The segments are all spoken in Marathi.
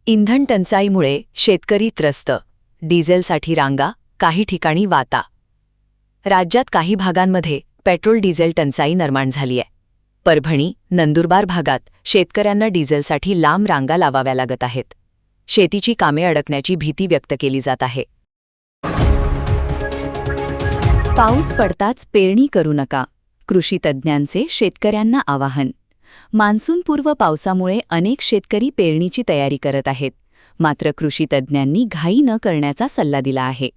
इंधन टंचाईमुळे शेतकरी त्रस्त, डिझेलसाठी रांगा, काही ठिकाणी वाता. राज्यात काही भागांमध्ये पेट्रोल डिझेल टंचाई निर्माण झाली आहे. परभणी, नंदुरबार भागात शेतकऱ्यांना डिझेलसाठी लांब रांगा लावाव्या लागत आहेत. शेतीची कामे अडकण्याची भीती व्यक्त केली जात आहे. पाऊस पडताच पेरणी करू नका, कृषी तज्ज्ञांचे शेतकऱ्यांना आवाहन. मान्सूनपूर्व पावसामुळे अनेक शेतकरी पेरणीची तयारी करत आहेत. मात्र कृषी तज्ज्ञांनी घाई न करण्याचा सल्ला दिला आहे.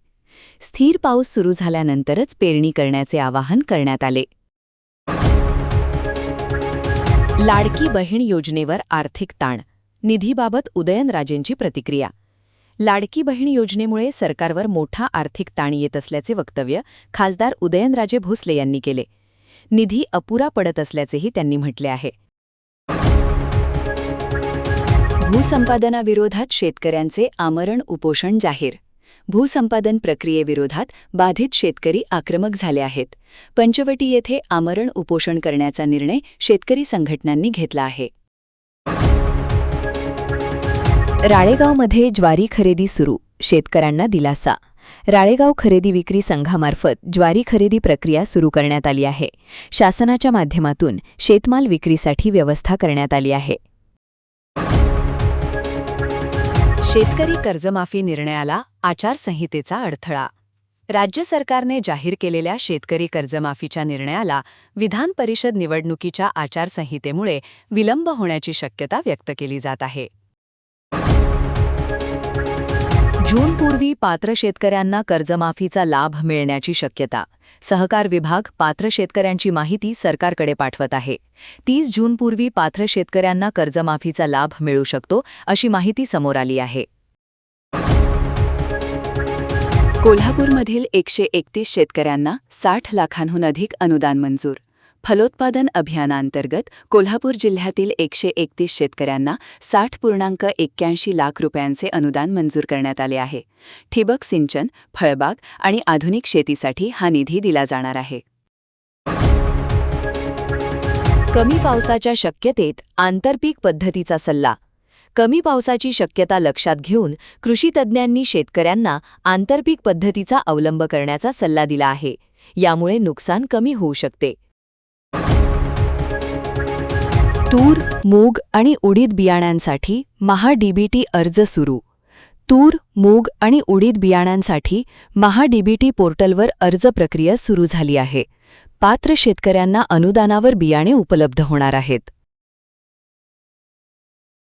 स्थिर पाऊस सुरू झाल्यानंतरच पेरणी करण्याचे आवाहन करण्यात आले. लाडकी बहीण योजनेवर आर्थिक ताण, निधीबाबत उदयनराजेंची प्रतिक्रिया. लाडकी बहीण योजनेमुळे सरकारवर मोठा आर्थिक ताण येत असल्याचे वक्तव्य खासदार उदयनराजे भोसले यांनी केले. निधी अपुरा पडत असल्याचेही त्यांनी म्हटले आहे. भूसंपादनाविरोधात शेतकऱ्यांचे आमरण उपोषण जाहीर. भूसंपादन प्रक्रियेविरोधात बाधित शेतकरी आक्रमक झाले आहेत. पंचवटी येथे आमरण उपोषण करण्याचा निर्णय शेतकरी संघटनांनी घेतला आहे. राळेगावमध्ये ज्वारी खरेदी सुरू, शेतकऱ्यांना दिलासा. राळेगाव खरेदी विक्री संघामार्फत ज्वारी खरेदी प्रक्रिया सुरू करण्यात आली आहे. शासनाच्या माध्यमातून शेतमाल विक्रीसाठी व्यवस्था करण्यात आली आहे. शेतकरी कर्जमाफी निर्णयाला आचारसंहितेचा अडथळा. राज्य सरकारने जाहीर केलेल्या शेतकरी कर्जमाफीच्या निर्णयाला विधान परिषद निवडणुकीच्या आचारसंहितेमुळे विलंब होण्याची शक्यता व्यक्त केली जात आहे. जूनपूर्वी पात्र शेतकऱ्यांना कर्जमाफीचा लाभ मिळण्याची शक्यता. सहकार विभाग पात्र शेतकऱ्यांची माहिती सरकारकडे पाठवत आहे. 30 जूनपूर्वी पात्र शेतकऱ्यांना कर्जमाफीचा लाभ मिळू शकतो, अशी माहिती समोर आली आहे. कोल्हापूरमधील 131 शेतकऱ्यांना 60 लाखांहून अधिक अनुदान मंजूर. फलोत्पादन अभियानांतर्गत कोल्हापूर जिल्ह्यातील 131 शेतकऱ्यांना 60.81 लाख रुपयांचे अनुदान मंजूर करण्यात आले आहे. ठिबक सिंचन, फळबाग आणि आधुनिक शेतीसाठी हा निधी दिला जाणार आहे. कमी पावसाच्या शक्यतेत आंतरपीक पद्धतीचा सल्ला. कमी पावसाची शक्यता लक्षात घेऊन कृषी तज्ज्ञांनी शेतकऱ्यांना आंतरपीक पद्धतीचा अवलंब करण्याचा सल्ला दिला आहे. यामुळे नुकसान कमी होऊ शकते. तूर, मूग आणि उडीद बियाण्यांसाठी महाडीबीटी अर्ज सुरू. तूर, मूग आणि उडीद बियाण्यांसाठी महाडीबीटी पोर्टलवर अर्ज प्रक्रिया सुरू झाली आहे. पात्र शेतकऱ्यांना अनुदानावर बियाणे उपलब्ध होणार आहेत.